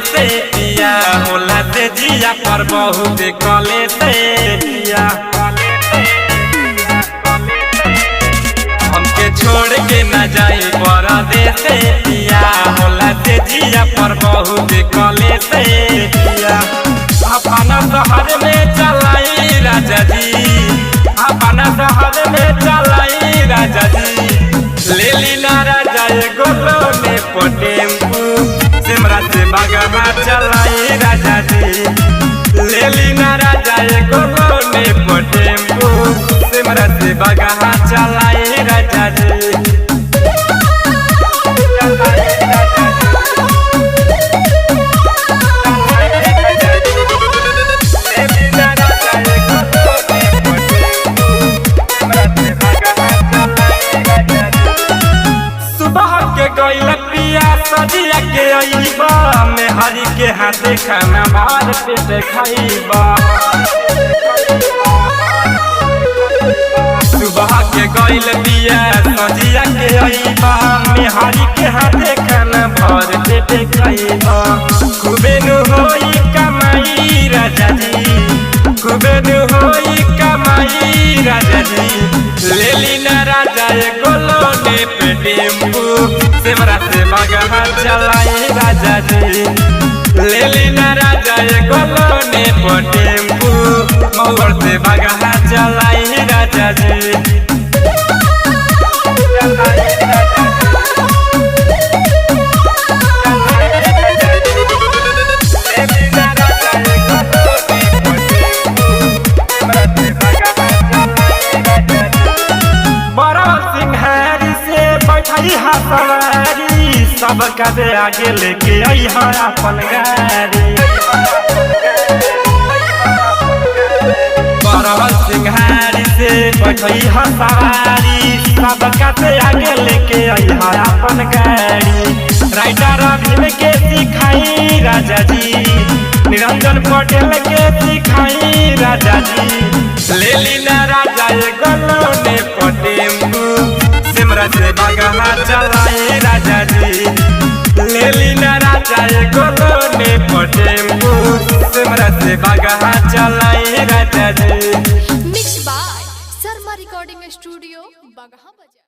से पिया होला से जिया पर बहुत कले से पिया हमके छोड़ के न जाए परदेस से पिया होला से जिया पर बहुत कले से पिया अपना शहर में चलाई राजा जी अपना शहर में चलाई राजा जी ले लीना राजा गोलो ने टेम्पू सिमरा से बगहा चलाई राजा जी ले लीना राजा गोलो ने टेम्पू सिमरा से बगहा चलाई राजा जी। पिया सजिया के अइबा में हरी के हाथे खाना बाहर पे खाइबा सुबह के गइल पिया सजिया के अइबा में हरी के हाथे खाना भर पे खाइबा खूबे नु होई कमाई राजा जी खूबे नु होई कमाई राजा जी ले लीना राजा गोलो ने पे टेम्पू सिमरा से बगहा चलाई राजा जी ले लीना राजा गोलो ने टेम्पू मौर से बगहा चलाई राजा जी। सवारी सब कदे आगे लेके आई अपन गाड़ी बरहल सिंहारी से बैठी सवारी सब कदे आगे लेके आई अपन गाड़ी राइटर भीम के सिखाई राजा जी निरंजन पटेल के सिखाई राजा जी ले लीना राजा गोलो ने टेम्पू सिमरा से बगहा चलाई राजा जी ले लीना राजा गोलो ने टेम्पू सिमरा से बगहा चलाई राजा जी। Mix by Sharma recording studio Bagaha.